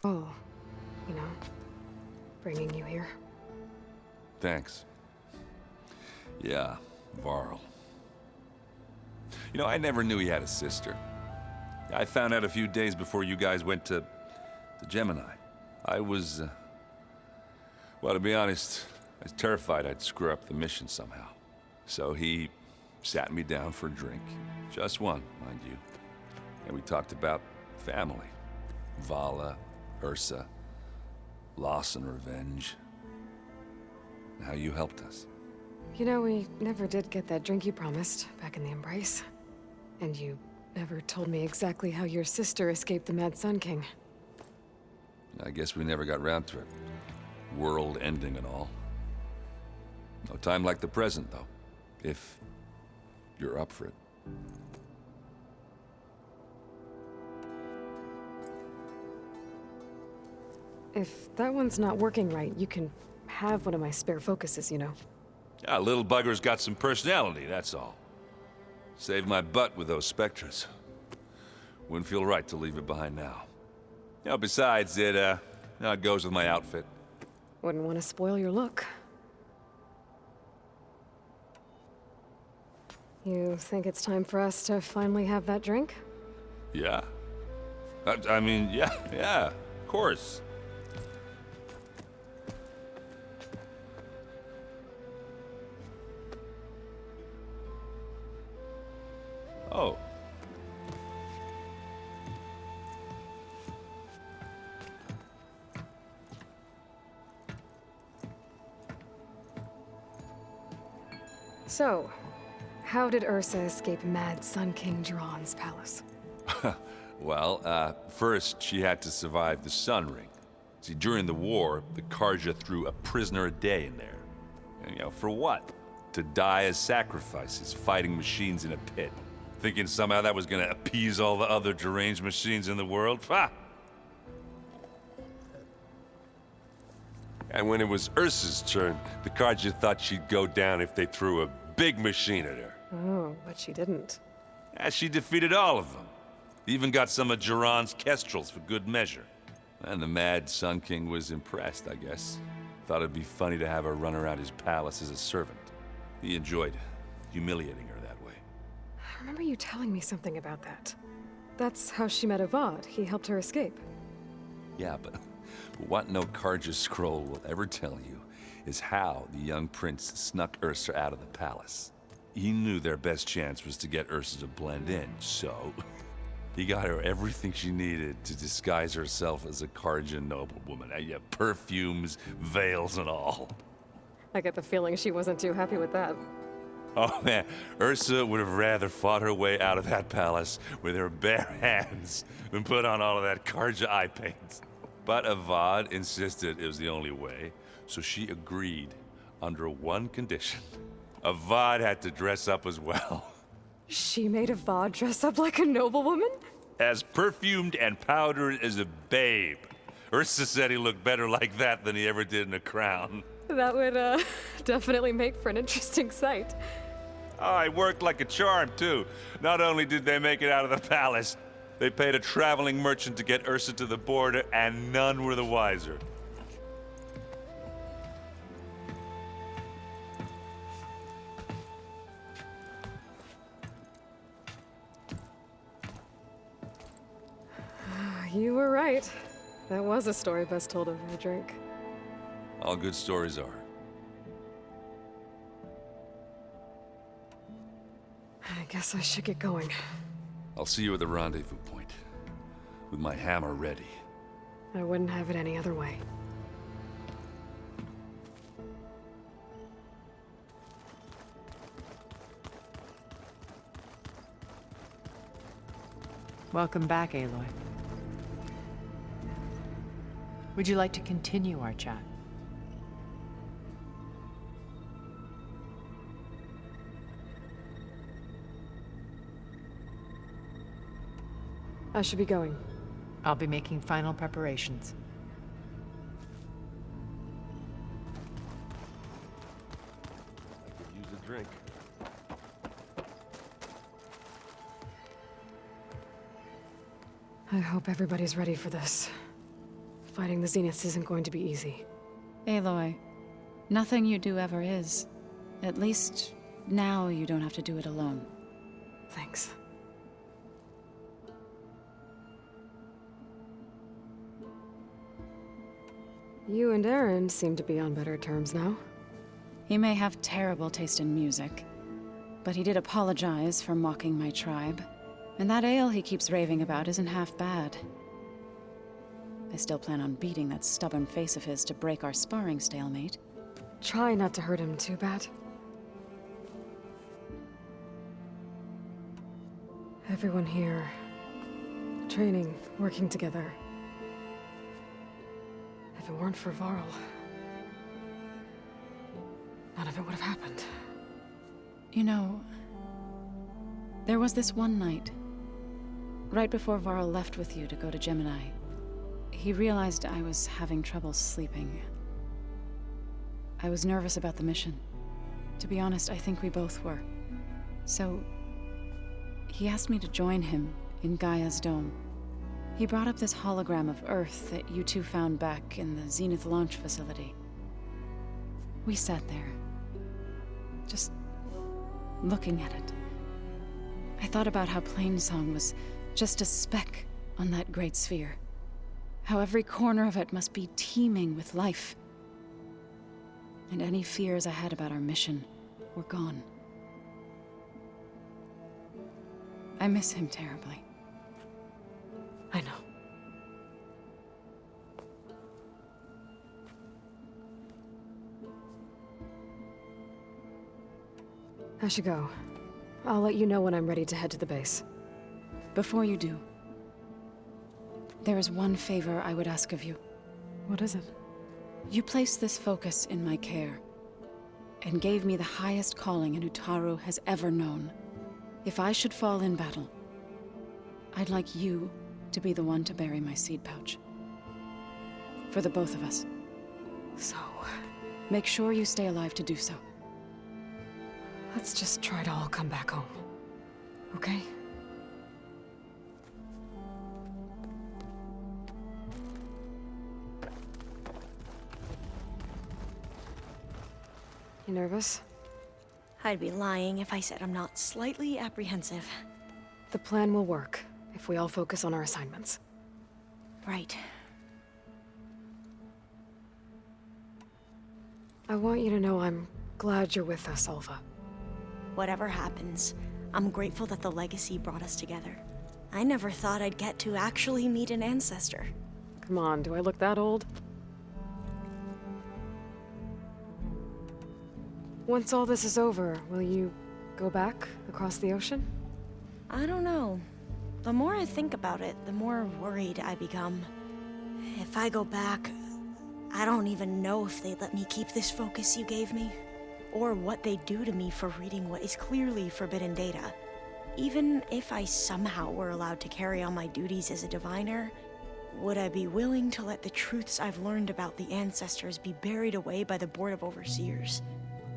Oh, you know, bringing you here. Thanks. Yeah, Varl. You know, I never knew he had a sister. I found out a few days before you guys went to Gemini. I was, well, to be honest, I was terrified I'd screw up the mission somehow. So he sat me down for a drink. Just one, mind you. And we talked about family. Vala, Ursa, loss and revenge. And how you helped us. You know, we never did get that drink you promised back in the Embrace. And you never told me exactly how your sister escaped the Mad Sun King. I guess we never got round to it. World ending and all. No time like the present, though. If you're up for it. If that one's not working right, you can have one of my spare focuses, you know. Yeah, little bugger's got some personality, that's all. Saved my butt with those Spectres. Wouldn't feel right to leave it behind now. You know, besides, it goes with my outfit. Wouldn't want to spoil your look. You think it's time for us to finally have that drink? Yeah. I mean, yeah, of course. Oh. So, how did Ursa escape Mad Sun King Jiran's palace? Well, first she had to survive the Sun Ring. See, during the war, the Carja threw a prisoner a day in there. And, you know, for what? To die as sacrifices, fighting machines in a pit. Thinking somehow that was gonna appease all the other deranged machines in the world? Ha! And when it was Ursa's turn, the Carja thought she'd go down if they threw a big machine at her. Oh, but she didn't. And she defeated all of them. Even got some of Jiran's kestrels for good measure. And the Mad Sun King was impressed, I guess. Thought it'd be funny to have her run around his palace as a servant. He enjoyed humiliating her that way. I remember you telling me something about that. That's how she met Avad. He helped her escape. Yeah, but what no Carja scroll will ever tell you is how the young prince snuck Ursa out of the palace. He knew their best chance was to get Ursa to blend in, so he got her everything she needed to disguise herself as a Carja noblewoman. Yeah, perfumes, veils, and all. I get the feeling she wasn't too happy with that. Oh man, Ursa would have rather fought her way out of that palace with her bare hands than put on all of that Carja eye paint. But Avad insisted it was the only way, so she agreed under one condition. Avad had to dress up as well. She made Avad dress up like a noblewoman? As perfumed and powdered as a babe. Ursa said he looked better like that than he ever did in a crown. That would, definitely make for an interesting sight. Oh, it worked like a charm, too. Not only did they make it out of the palace, they paid a traveling merchant to get Ursa to the border, and none were the wiser. You were right. That was a story best told over a drink. All good stories are. I guess I should get going. I'll see you at the rendezvous point, with my hammer ready. I wouldn't have it any other way. Welcome back, Aloy. Would you like to continue our chat? I should be going. I'll be making final preparations. I could use a drink. I hope everybody's ready for this. Fighting the Zeniths isn't going to be easy. Aloy, nothing you do ever is. At least, now you don't have to do it alone. Thanks. You and Aaron seem to be on better terms now. He may have terrible taste in music, but he did apologize for mocking my tribe. And that ale he keeps raving about isn't half bad. I still plan on beating that stubborn face of his to break our sparring stalemate. Try not to hurt him too bad. Everyone here, training, working together. If it weren't for Varl, none of it would have happened. You know, there was this one night, right before Varl left with you to go to Gemini. He realized I was having trouble sleeping. I was nervous about the mission. To be honest, I think we both were. So, he asked me to join him in Gaia's dome. He brought up this hologram of Earth that you two found back in the Zenith launch facility. We sat there, just looking at it. I thought about how Plainsong was just a speck on that great sphere. How every corner of it must be teeming with life. And any fears I had about our mission were gone. I miss him terribly. I know. I should go. I'll let you know when I'm ready to head to the base. Before you do, there is one favor I would ask of you. What is it? You placed this focus in my care, and gave me the highest calling an Utaru has ever known. If I should fall in battle, I'd like you to be the one to bury my seed pouch. For the both of us. So, Make sure you stay alive to do so. let's just try to all come back home. Okay? You nervous? I'd be lying if I said I'm not slightly apprehensive. The plan will work if we all focus on our assignments. Right. I want you to know I'm glad you're with us, Alva. Whatever happens, I'm grateful that the legacy brought us together. I never thought I'd get to actually meet an ancestor. Come on, do I look that old? Once all this is over, will you go back across the ocean? I don't know. The more I think about it, the more worried I become. If I go back, I don't even know if they'd let me keep this focus you gave me, or what they'd do to me for reading what is clearly forbidden data. Even if I somehow were allowed to carry on my duties as a diviner, would I be willing to let the truths I've learned about the ancestors be buried away by the Board of Overseers?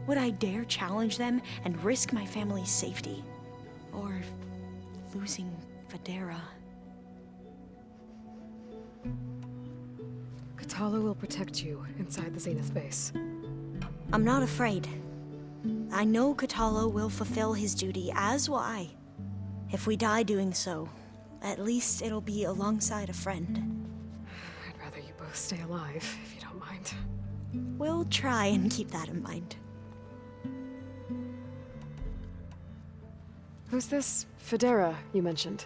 Would I dare challenge them and risk my family's safety? Or losing Federa? Kotallo will protect you inside the Zenith base. I'm not afraid. I know Kotallo will fulfill his duty, as will I. If we die doing so, at least it'll be alongside a friend. I'd rather you both stay alive, if you don't mind. We'll try and keep that in mind. Who's this Federa you mentioned?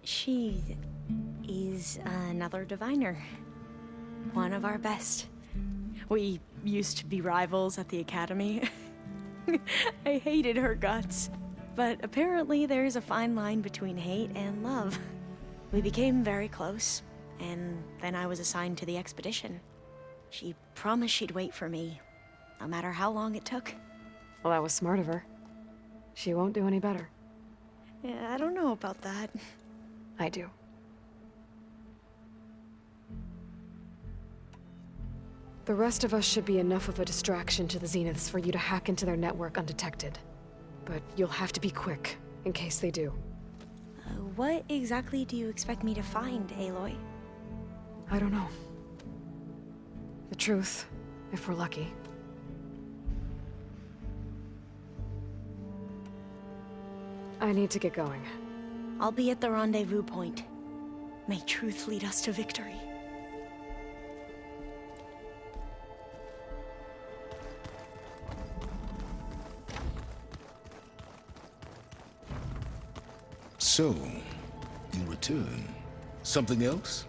She is another diviner. One of our best. We used to be rivals at the academy. I hated her guts. But apparently there's a fine line between hate and love. We became very close, and then I was assigned to the expedition. She promised she'd wait for me, no matter how long it took. Well, that was smart of her. She won't do any better. Yeah, I don't know about that. I do. The rest of us should be enough of a distraction to the Zeniths for you to hack into their network undetected. But you'll have to be quick, in case they do. What exactly do you expect me to find, Aloy? I don't know. The truth, if we're lucky. I need to get going. I'll be at the rendezvous point. May truth lead us to victory. So, in return, something else?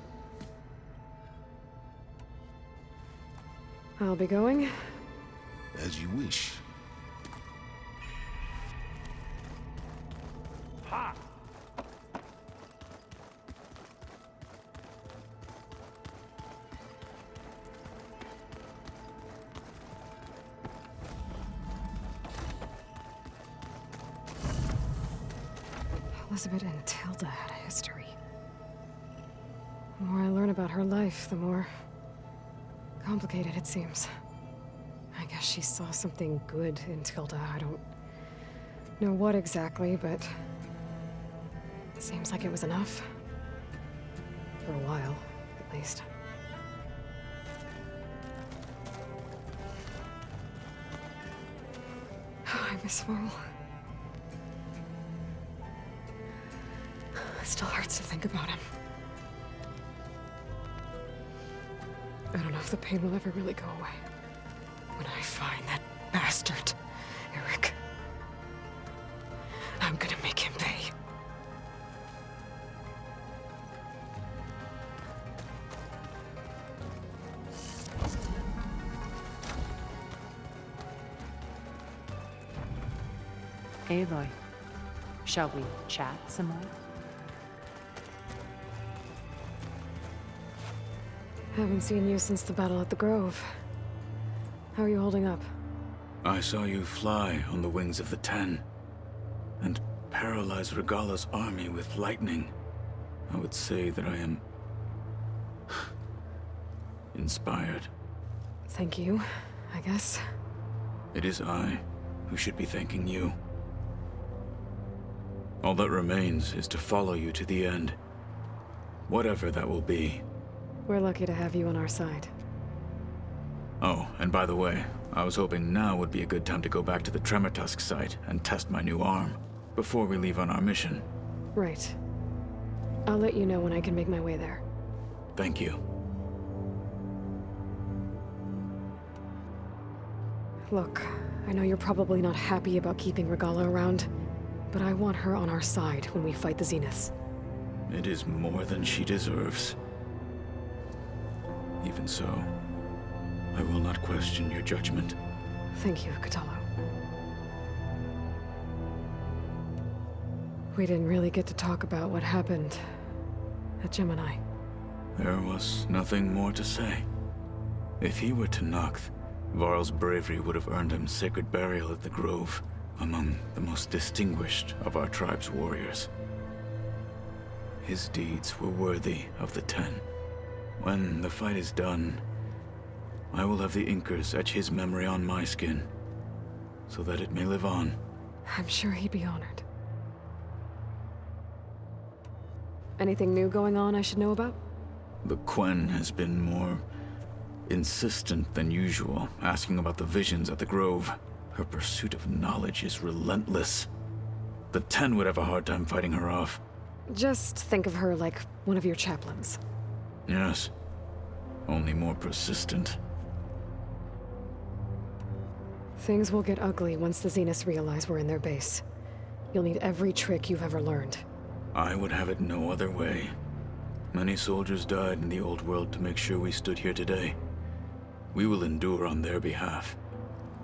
I'll be going. As you wish. Elizabeth and Tilda had a history. The more I learn about her life, the more complicated it seems. I guess she saw something good in Tilda. I don't know what exactly, but it seems like it was enough. For a while, at least. I miss Varl. It still hurts to think about him. I don't know if the pain will ever really go away. When I find that bastard, Eric, I'm gonna make him pay. Aloy, shall we chat some more? Haven't seen you since the battle at the Grove. How are you holding up? I saw you fly on the wings of the Ten, and paralyze Regalla's army with lightning. I would say that I am inspired. Thank you, I guess. It is I who should be thanking you. All that remains is to follow you to the end, whatever that will be. We're lucky to have you on our side. Oh, and by the way, I was hoping now would be a good time to go back to the Tremortusk site and test my new arm, before we leave on our mission. Right. I'll let you know when I can make my way there. Thank you. Look, I know you're probably not happy about keeping Regalla around, but I want her on our side when we fight the Zeniths. It is more than she deserves. Even so, I will not question your judgment. Thank you, Kotallo. We didn't really get to talk about what happened at Gemini. There was nothing more to say. If he were to Noct, Varl's bravery would have earned him sacred burial at the Grove, among the most distinguished of our tribe's warriors. His deeds were worthy of the Ten. When the fight is done, I will have the Inkers etch his memory on my skin, so that it may live on. I'm sure he'd be honored. Anything new going on I should know about? The Quen has been more insistent than usual, asking about the visions at the Grove. Her pursuit of knowledge is relentless. The Ten would have a hard time fighting her off. Just think of her like one of your chaplains. Yes, only more persistent. Things will get ugly once the Zeniths realize we're in their base. You'll need every trick you've ever learned. I would have it no other way. Many soldiers died in the old world to make sure we stood here today. We will endure on their behalf.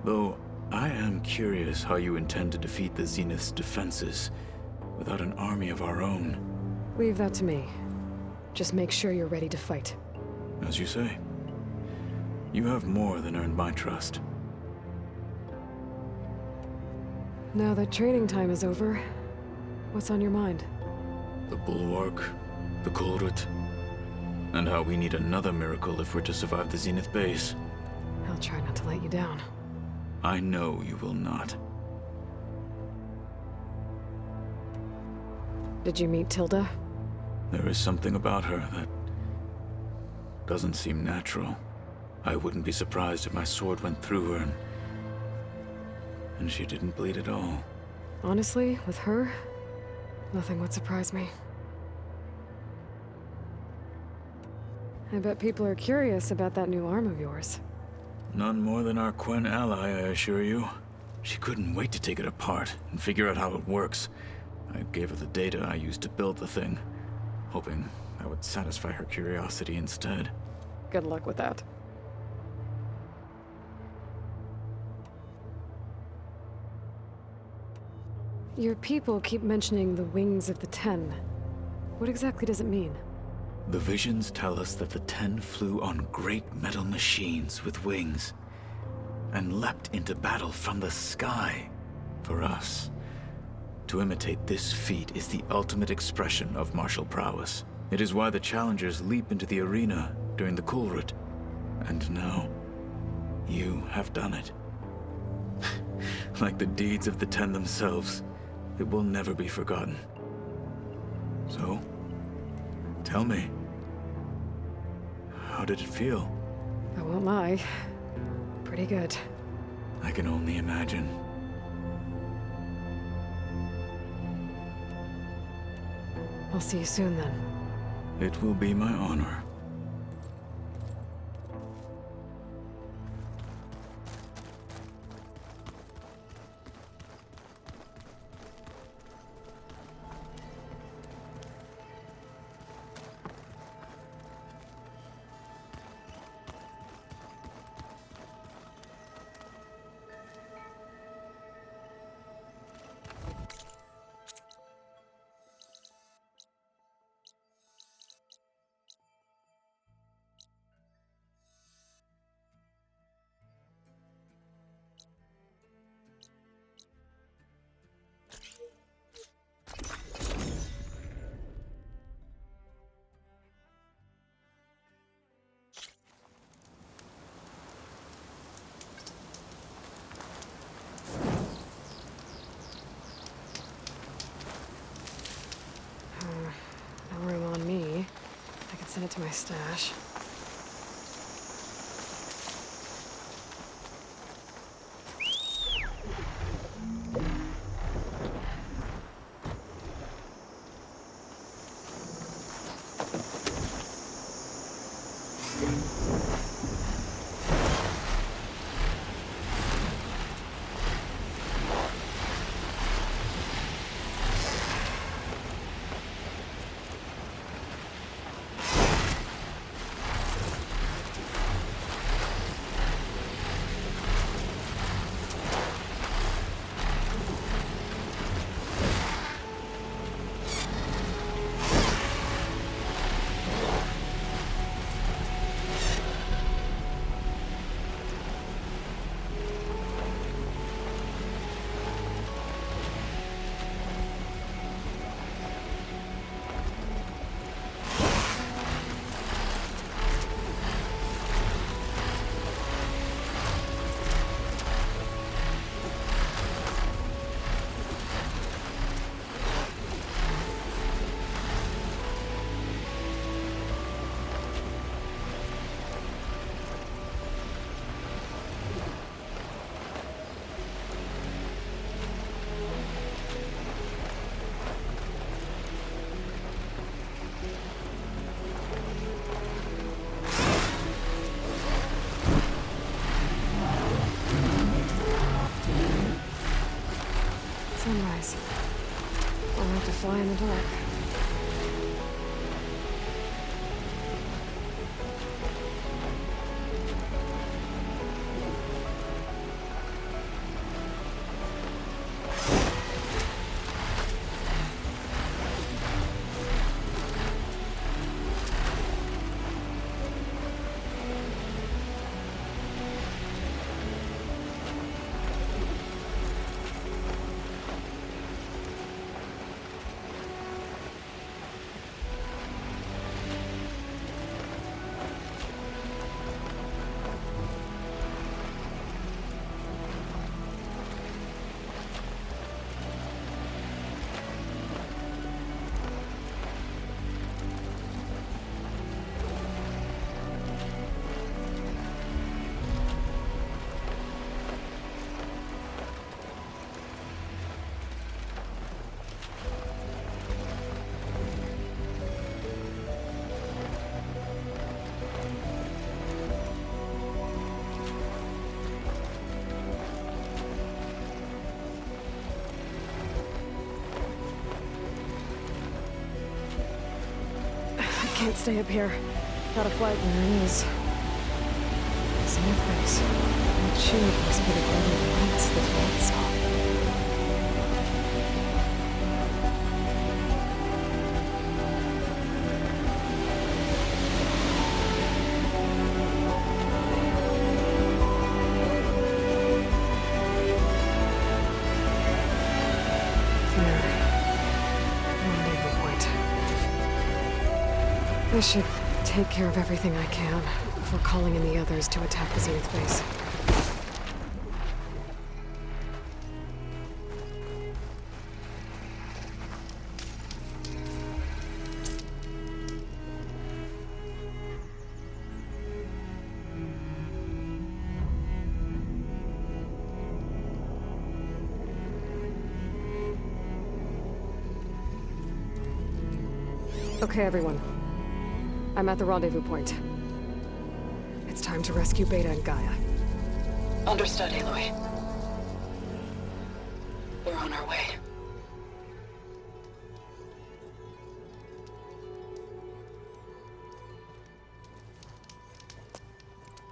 Though, I am curious how you intend to defeat the Zenith's defenses without an army of our own. Leave that to me. Just make sure you're ready to fight. As you say. You have more than earned my trust. Now that training time is over, what's on your mind? The Bulwark, the Kulrut, and how we need another miracle if we're to survive the Zenith base. I'll try not to let you down. I know you will not. Did you meet Tilda? There is something about her that doesn't seem natural. I wouldn't be surprised if my sword went through her and she didn't bleed at all. Honestly, with her, nothing would surprise me. I bet people are curious about that new arm of yours. None more than our Quen ally, I assure you. She couldn't wait to take it apart and figure out how it works. I gave her the data I used to build the thing, hoping that would satisfy her curiosity instead. Good luck with that. Your people keep mentioning the wings of the Ten. What exactly does it mean? The visions tell us that the Ten flew on great metal machines with wings, and leapt into battle from the sky. For us, to imitate this feat is the ultimate expression of martial prowess. It is why the challengers leap into the arena during the Kulrut. And now, you have done it. Like the deeds of the Ten themselves, it will never be forgotten. So, tell me, how did it feel? I won't lie. Pretty good. I can only imagine. I'll see you soon then. It will be my honor. No room on me. I can send it to my stash. Sunrise. I'll have to fly in the dark. Can't stay up here. Got a flight. There it is. Zenith base. That shield must be the golden lights that Nate saw. I should take care of everything I can before calling in the others to attack the Zenith base. Okay, everyone. I'm at the rendezvous point. It's time to rescue Beta and Gaia. Understood, Aloy. We're on our way.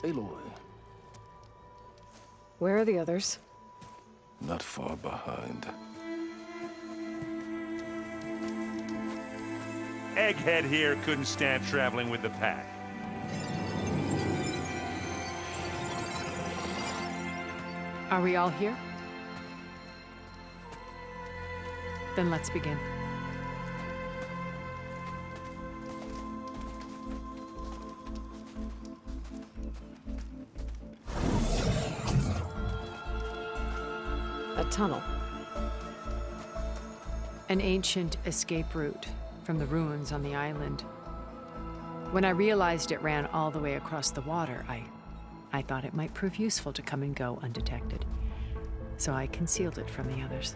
Aloy, Where are the others? not far behind. Egghead here couldn't stand traveling with the pack. Are we all here? Then let's begin. A tunnel. An ancient escape route from the ruins on the island. When I realized it ran all the way across the water, I thought it might prove useful to come and go undetected. So I concealed it from the others.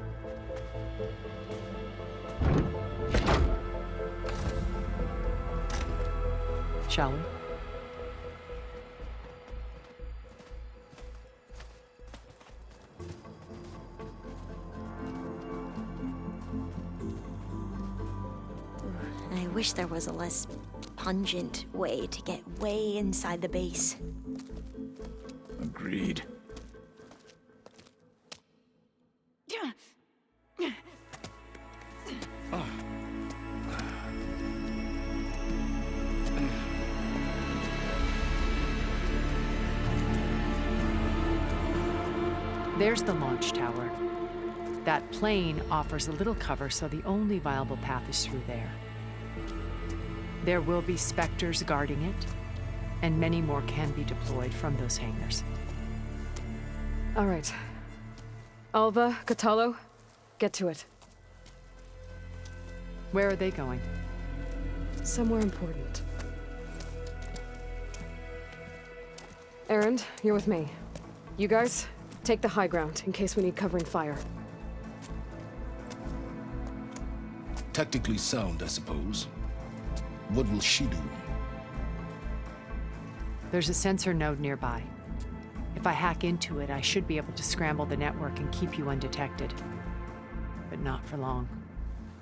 Shall we? I wish there was a less pungent way to get way inside the base. Agreed. There's the launch tower. That plane offers a little cover, so the only viable path is through there. There will be Spectres guarding it, and many more can be deployed from those hangars. All right. Alva, Kotallo, get to it. Where are they going? Somewhere important. Erend, you're with me. You guys, take the high ground in case we need covering fire. Tactically sound, I suppose. What will she do? There's a sensor node nearby. If I hack into it, I should be able to scramble the network and keep you undetected. But not for long.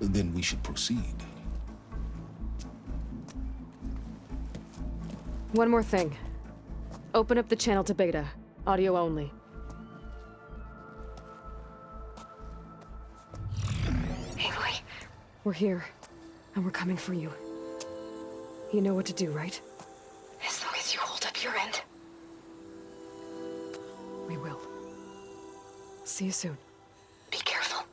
Then we should proceed. One more thing. Open up the channel to Beta. Audio only. Aloy. We're here, and we're coming for you. You know what to do, right? As long as you hold up your end. We will. See you soon. Be careful.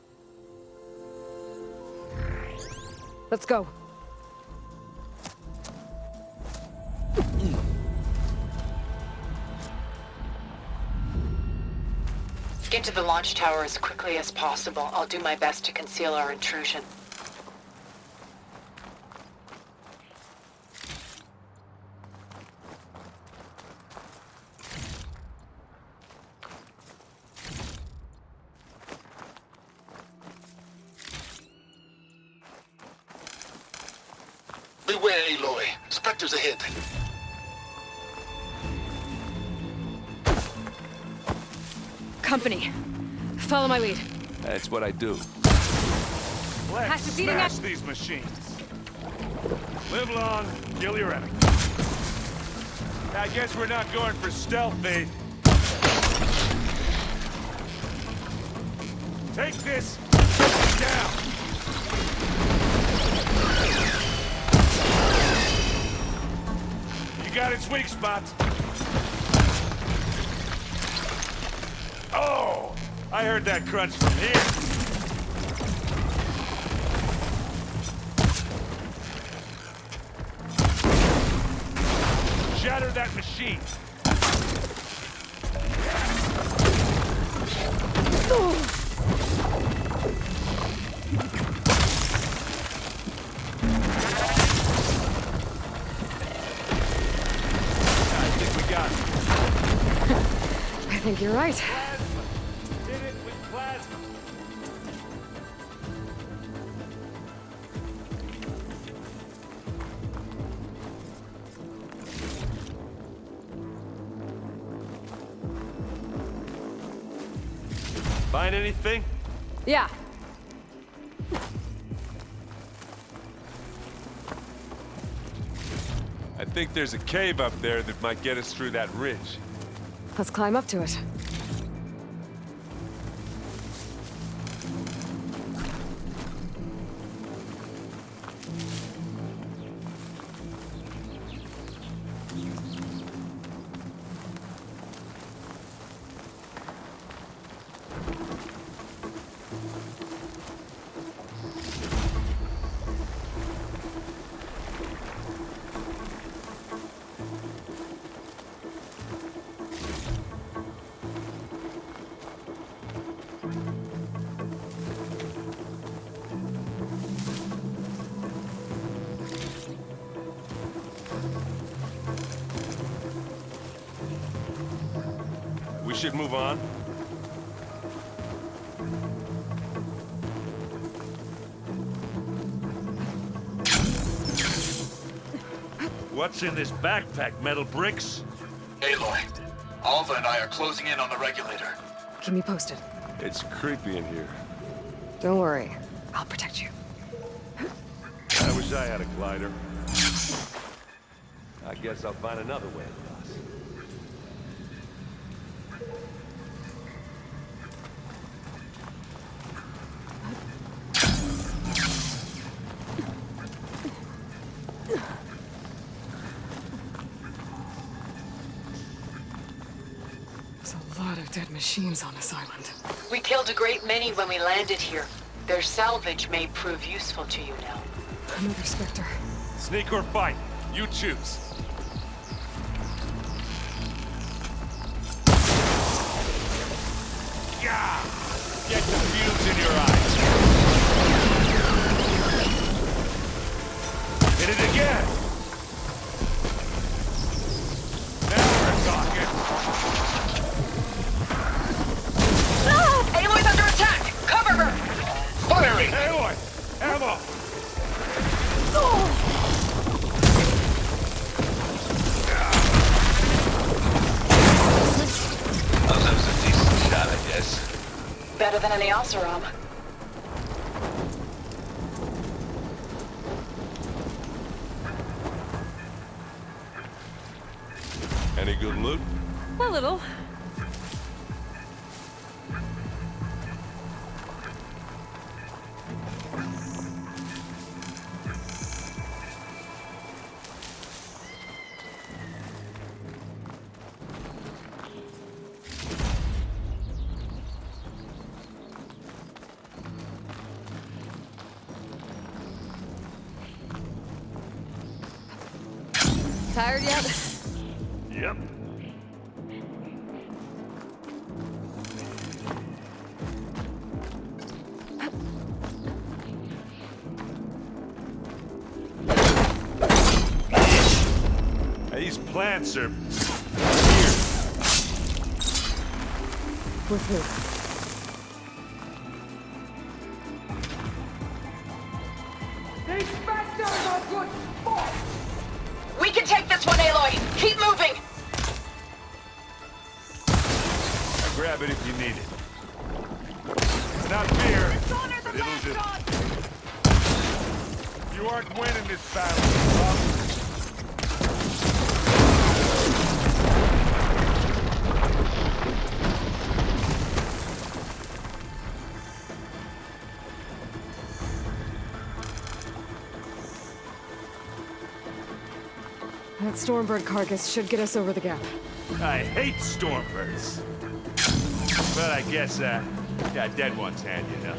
Let's go. Get to the launch tower as quickly as possible. I'll do my best to conceal our intrusion. Beware, Aloy. Spectres ahead. Company. Follow my lead. That's what I do. Let's Passive feeding smash these machines. Live long, kill your enemy. I guess we're not going for stealth, Nate. Take this! Down! You got its weak spots. Oh! I heard that crunch from here. Shatter that machine. I think we got it. I think you're right. Plasma. Hit it with plasma. Find anything? Yeah. I think there's a cave up there that might get us through that ridge. Let's climb up to it. We should move on. What's in this backpack, metal bricks? Aloy, Alva and I are closing in on the regulator. Keep me posted. It's creepy in here. Don't worry. I'll protect you. I wish I had a glider. I guess I'll find another way across. There's a lot of dead machines on this island. We killed a great many when we landed here. Their salvage may prove useful to you now. Another Spectre. Sneak or fight, you choose. Yeah! Get the fumes in your eyes. Hit it again. Now we're talking. Aloy's under attack! Cover her! Firing! Aloy! Ammo! Oh, that was a decent shot, I guess. Better than any Oseram. Any good loot? A little. Tired yet? Yep. These plants are weird. With who? We can take this one, Aloy! Keep moving! Grab it if you need it. It's not beer, but it'll just... You You aren't winning this battle, Buck. That Stormbird carcass should get us over the gap. I hate Stormbirds. But I guess, yeah, dead one's handy enough.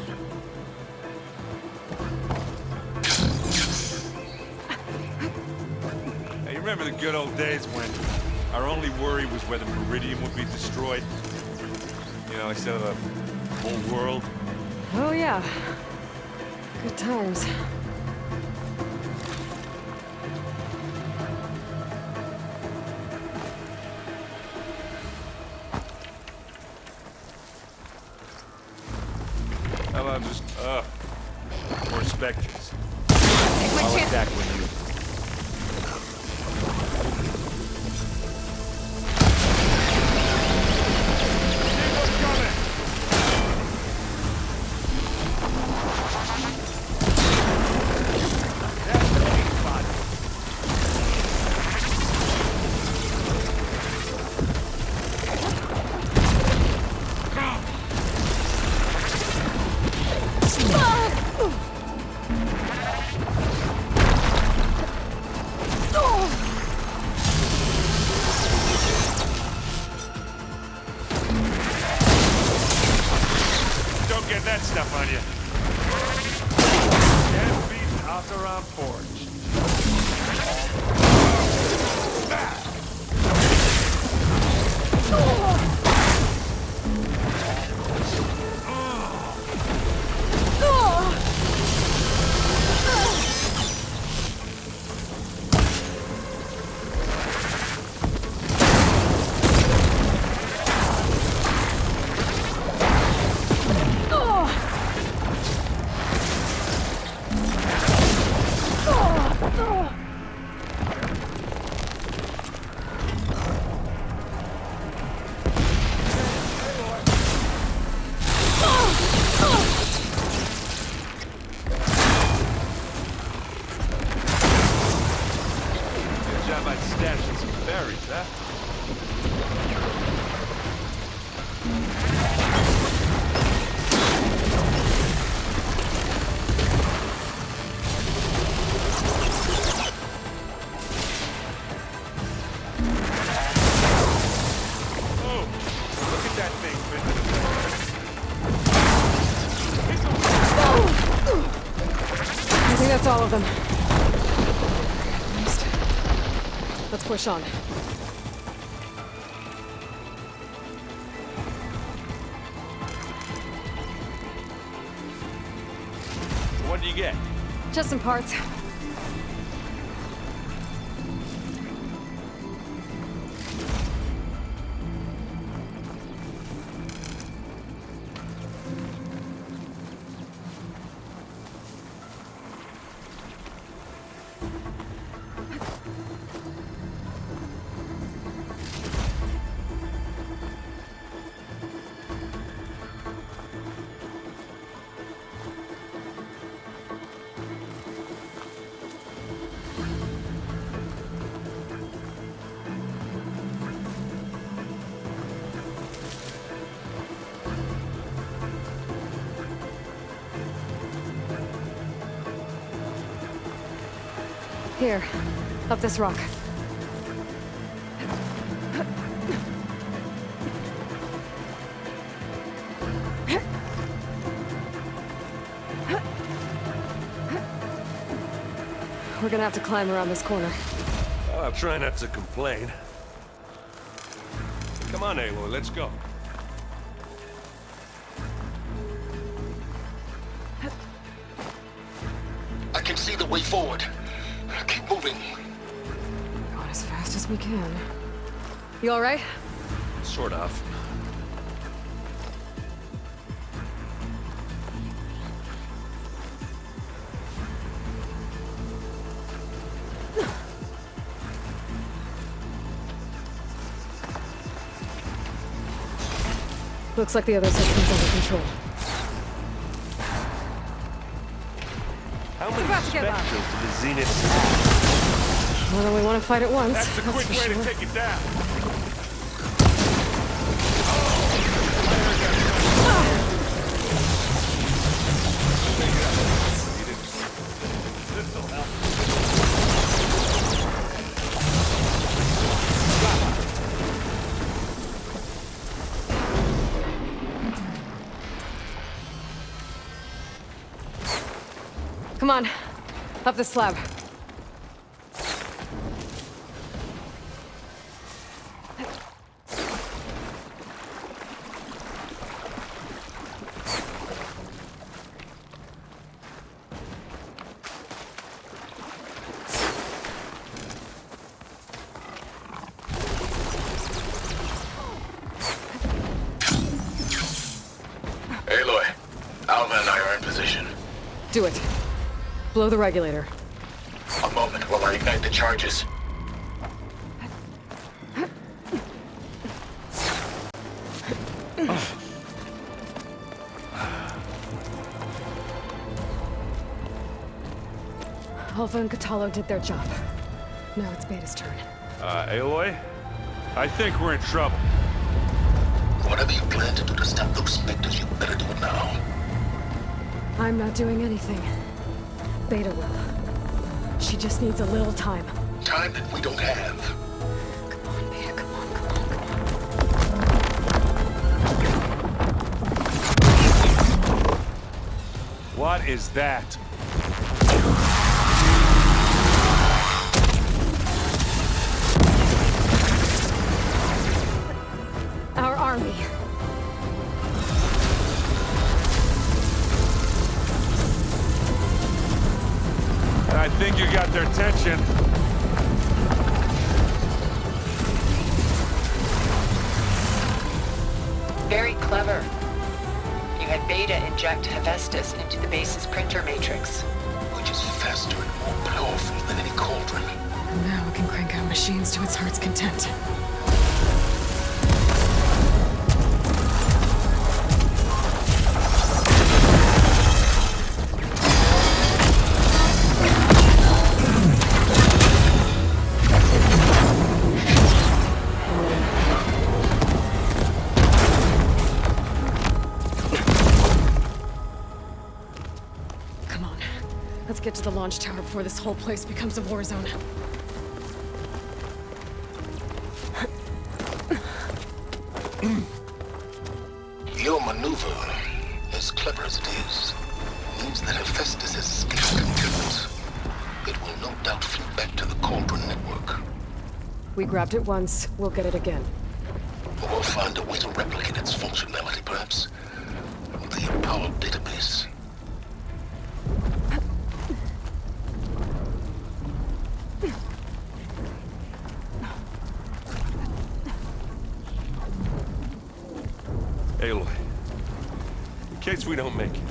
Now, you remember the good old days when our only worry was whether Meridian would be destroyed? You know, instead of the whole world? Oh yeah. Good times. How about just, more specters? I'll attack when you... See what's coming! That's the main spot. Don't get that stuff on you. Can't beat Oseram Forge. Good job on stashing some berries, huh? Oh, look at that thing I think that's all of them. Let's push on. What do you get? Just some parts. Here, up this rock. We're gonna have to climb around this corner. I'll try not to complain. Come on, Aloy, let's go. I can see the way forward. Keep moving. Going as fast as we can. You all right? Sort of. Looks like the other section's under control. How It's many about to get loud. Spectres do the Zeniths have? More than we want to fight at once. That's a quick for way sure. to take it down. This'll help. Come on, up the slab. Aloy, Alva and I are in position. Do it. Blow the regulator. A moment while I ignite the charges. Alpha and Katalo did their job. Now it's Beta's turn. Aloy? I think we're in trouble. Whatever you plan to do to stop those specters, you better do it now. I'm not doing anything. Beta will. She just needs a little time. Time that we don't have. Come on, Beta, come on, come on, come on. What is that? Our army. I think you got their attention. Very clever. You had Beta inject Hephaestus into the base's printer matrix. Which is faster and more powerful than any cauldron. And now it can crank out machines to its heart's content. Come on. Let's get to the launch tower before this whole place becomes a war zone. Your maneuver, as clever as it is, means that Hephaestus has escaped containment. It will no doubt flew back to the Cauldron network. We grabbed it once, we'll get it again. Or we'll find a way to replicate its functionality, perhaps. The Apollo database. Aloy, in case we don't make it,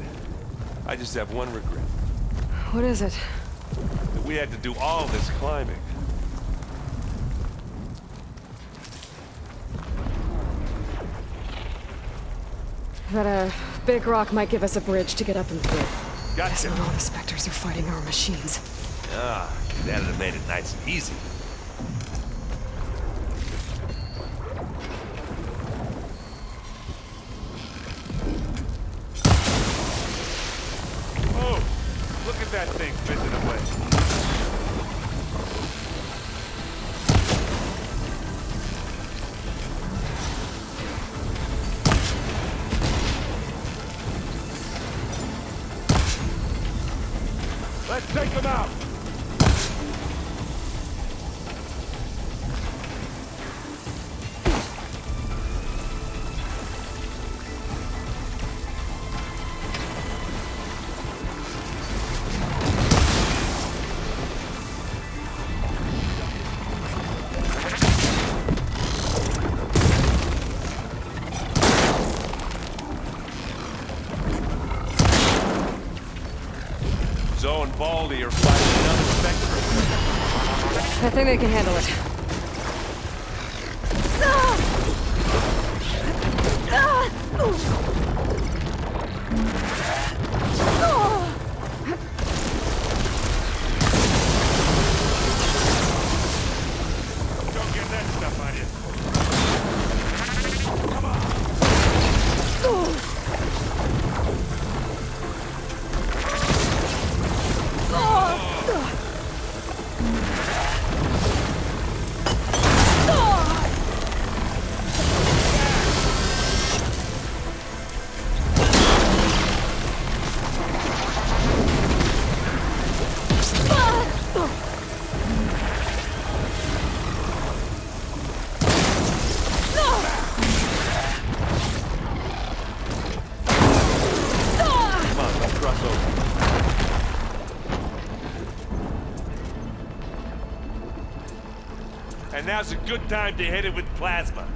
I just have one regret. What is it? That we had to do all this climbing. That big rock might give us a bridge to get up and through. Guess Gotcha. not all the specters are fighting our machines. Ah, that'd have made it nice and easy. Oh, look at that thing fizzing away. Let's take them out. Zoe and Baldy are fighting another Spectre. I think they can handle it. now's a good time to hit it with plasma.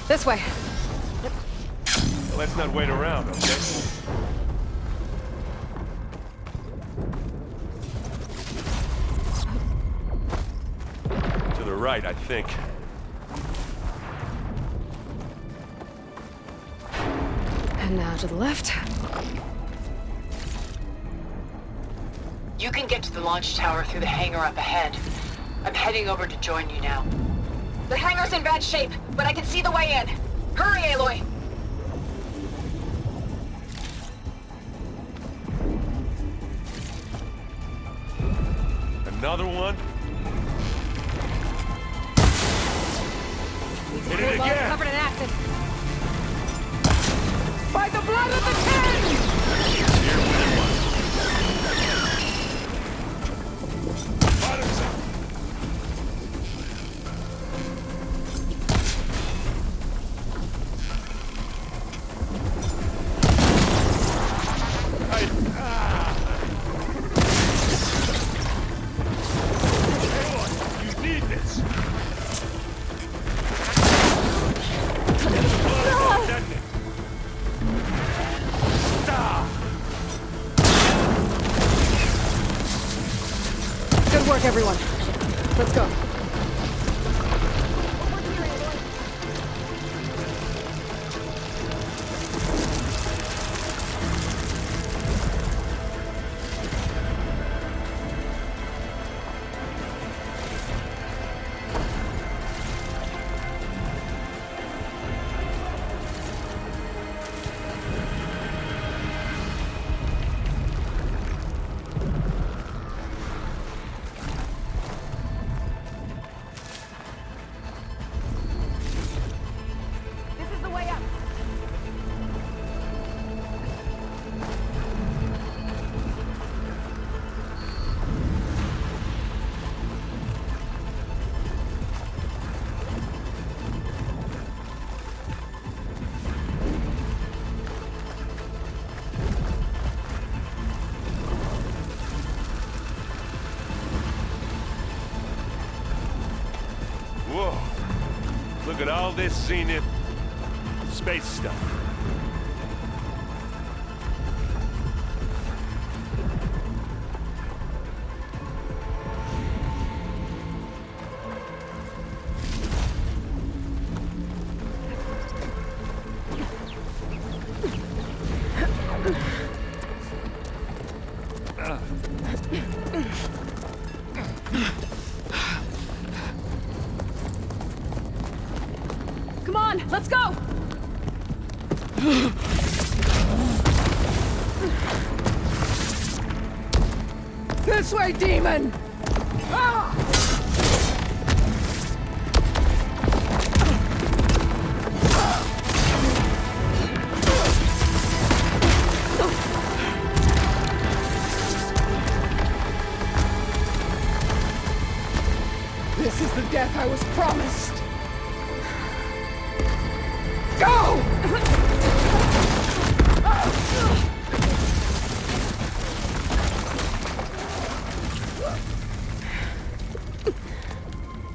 This way. Well, let's not wait around, okay? To the right, I think. And now to the left. You can get to the launch tower through the hangar up ahead. I'm heading over to join you now. The hangar's in bad shape, but I can see the way in. Hurry, Aloy! Another one? Hit it Well, again! covered in acid. By the blood of the Ten! Here, within one. Bottoms up! You need this! Good work, everyone. Let's go. Whoa. Look at all this scenic space stuff. Come on, let's go! This way, demon! Ah! This is the death I was promised. Go!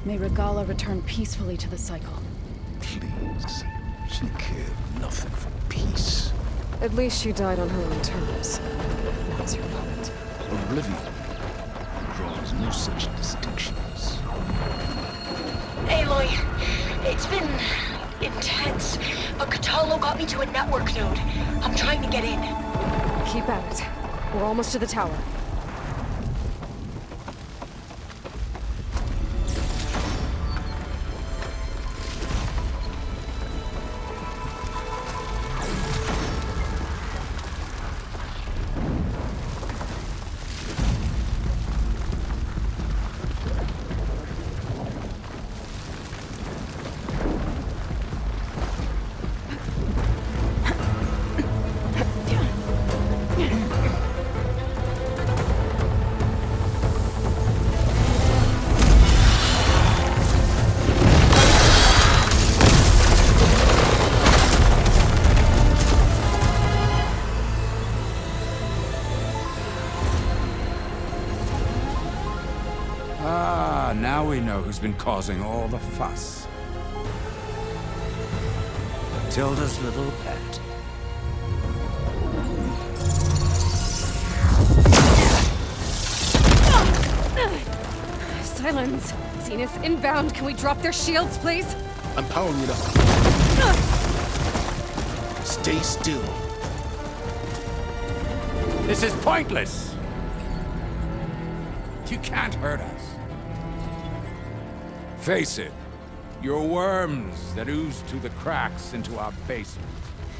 May Regala return peacefully to the cycle. Please. She cared nothing for peace. At least she died on her own terms. That's your point. Oblivion draws no such distinctions. Aloy, it's been intense, but Kotallo got me to a network node. I'm trying to get in. Keep at it. We're almost to the tower. Now we know who's been causing all the fuss. Tilda's little pet. Silence! Zenith inbound. Can we drop their shields, please? I'm powering it up. Stay still. This is pointless! You can't hurt us. Face it, you're worms that ooze through the cracks into our basement.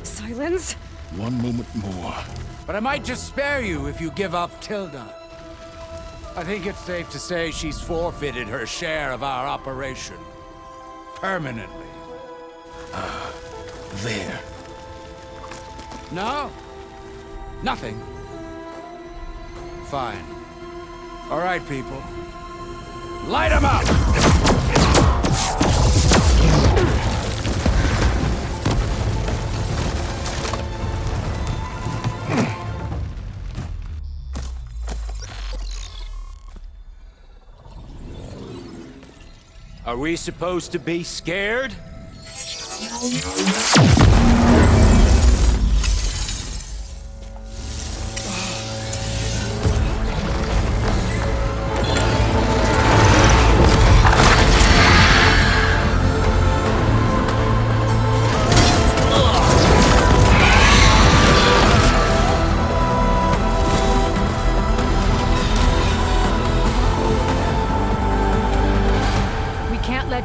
Silence? One moment more. But I might just spare you if you give up Tilda. I think it's safe to say she's forfeited her share of our operation. Permanently. There. No? Nothing? Fine. All right, people. Light 'em up! Are we supposed to be scared?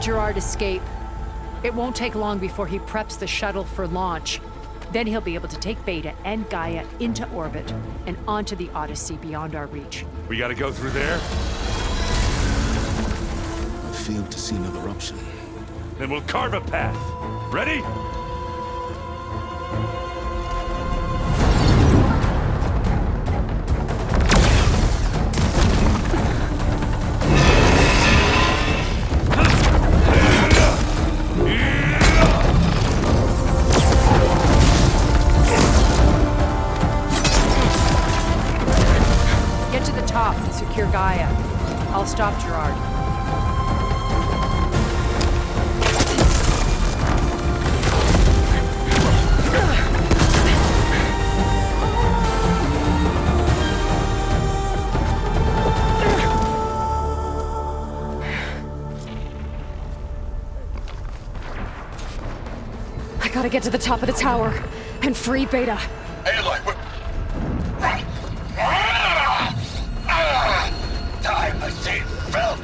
Gerard escape. It won't take long before he preps the shuttle for launch. Then he'll be able to take Beta and Gaia into orbit and onto the Odyssey beyond our reach. We gotta go through there? I failed to see another option. Then we'll carve a path. Ready? Secure Gaia. I'll stop Gerard. I gotta get to the top of the tower and free Beta. Aloy, time I see Phil.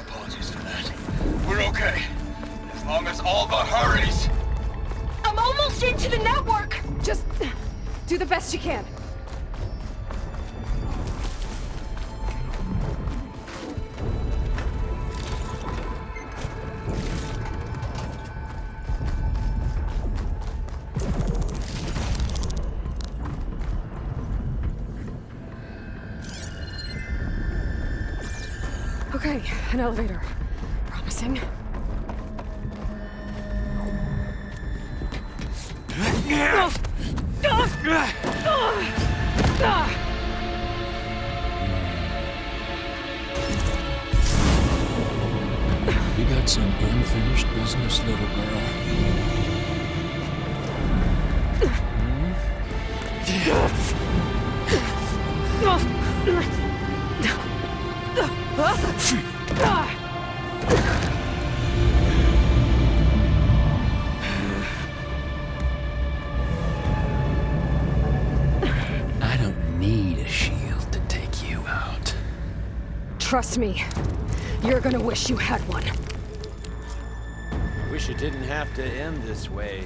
Apologies for that. We're okay. As long as Alva hurries. I'm almost into the network! Just do the best you can. Okay, an elevator. Promising. some unfinished business, little girl. I don't need a shield to take you out. Trust me, you're gonna wish you had one. Wish it didn't have to end this way.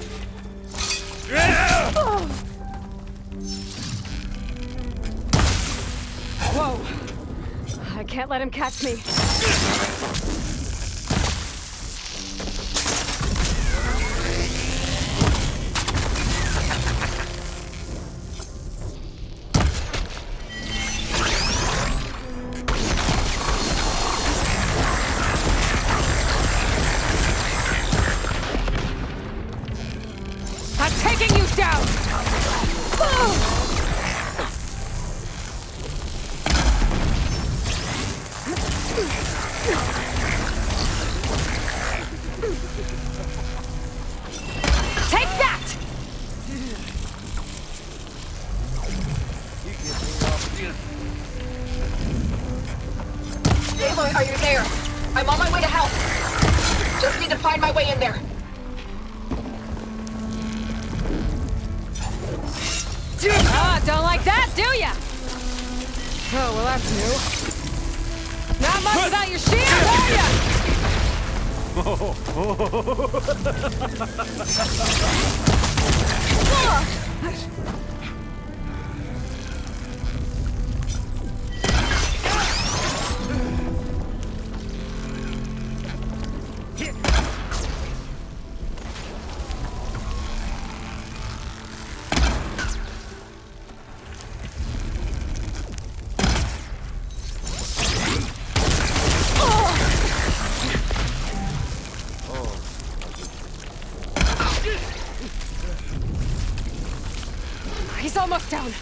Whoa! I can't let him catch me. I'm taking you down! Take that! Aloy, are you there? I'm on my way to help. Just need to find my way in there. Don't like that, do ya? Oh, well, that's new. Not much without your shield, are ya? He's almost down.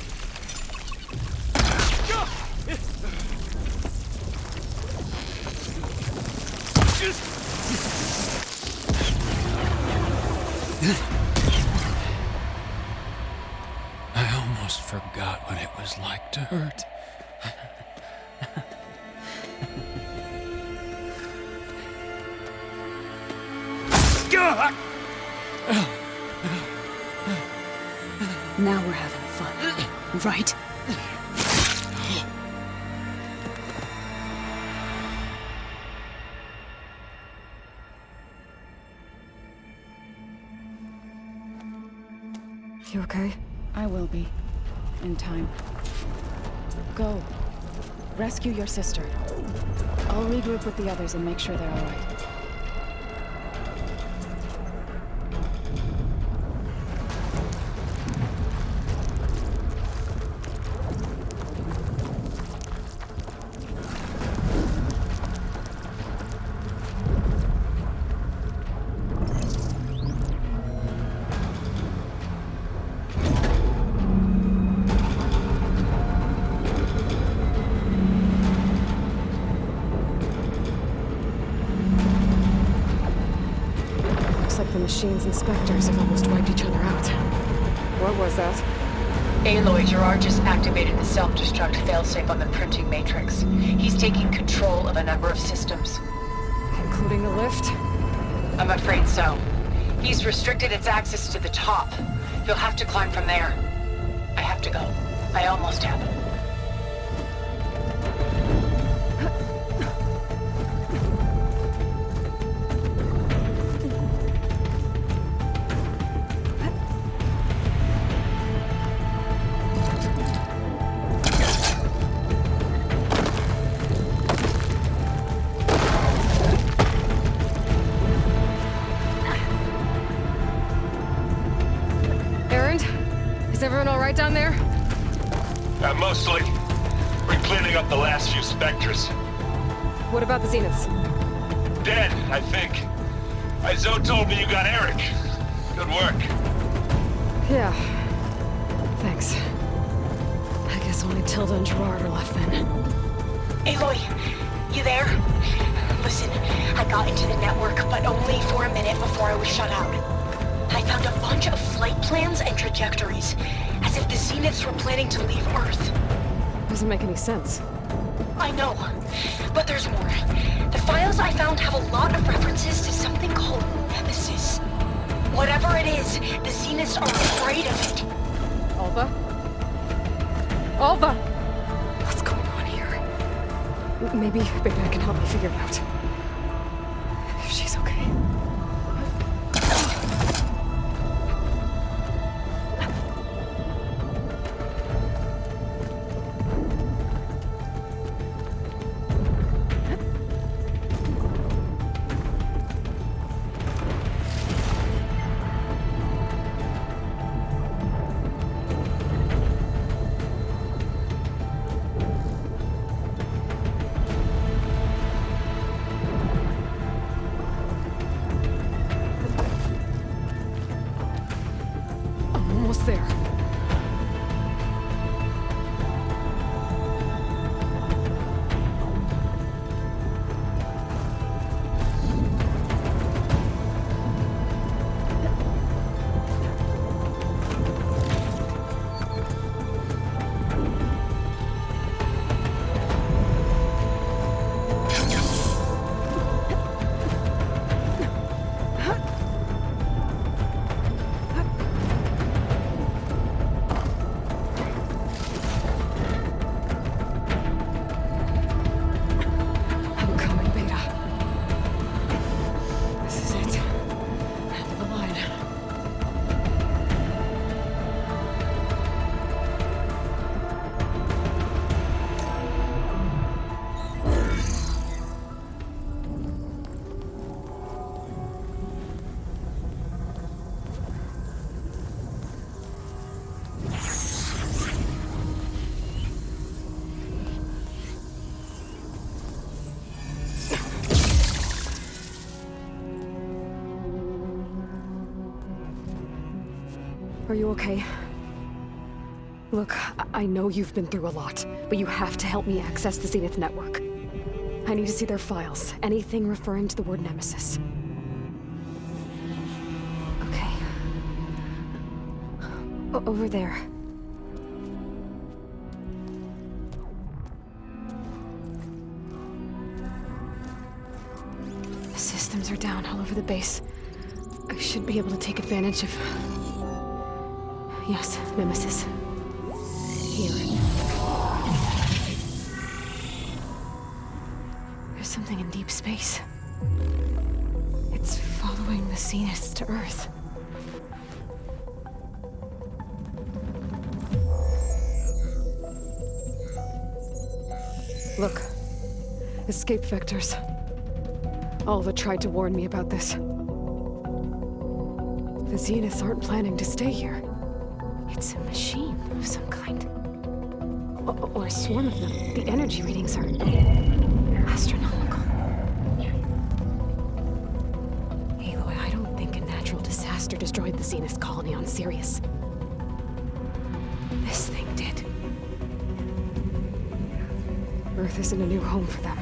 I almost forgot what it was like to hurt. Now we're having fun, right? You okay? I will be. In time. Go. Rescue your sister. I'll regroup with the others and make sure they're all right. The machine's inspectors have almost wiped each other out. What was that? Aloy, Gerard just activated the self-destruct failsafe on the printing matrix. He's taking control of a number of systems. Including the lift? I'm afraid so. He's restricted its access to the top. You'll have to climb from there. I have to go. I almost have. Is everyone all right down there? Mostly. We're cleaning up the last few Spectres. What about the Zeniths? Dead, I think. Zoe told me you got Eric. Good work. Yeah. Thanks. I guess only Tilda and Gerard are left then. Aloy, you there? Listen, I got into the network, but only for a minute before I was shut out. I found a bunch of flight plans and trajectories, as if the Zeniths were planning to leave Earth. Doesn't make any sense. I know, but there's more. The files I found have a lot of references to something called Nemesis. Whatever it is, the Zeniths are afraid of it. Alva? Alva! What's going on here? Maybe Beta can help me figure it out. If she's okay. Almost there. I'm coming, Beta. This is it. End of the line. Are you okay? Look, I know you've been through a lot, but you have to help me access the Zenith network. I need to see their files, anything referring to the word Nemesis. Okay. Over there. The systems are down all over the base. I should be able to take advantage of... Yes, Nemesis. Here. There's something in deep space. It's following the Zeniths to Earth. Look. Escape vectors. Alva tried to warn me about this. The Zeniths aren't planning to stay here. It's a machine of some kind. Or a swarm of them. The energy readings are astronomical. Aloy, I don't think a natural disaster destroyed the Zenith colony on Sirius. This thing did. Earth isn't a new home for them.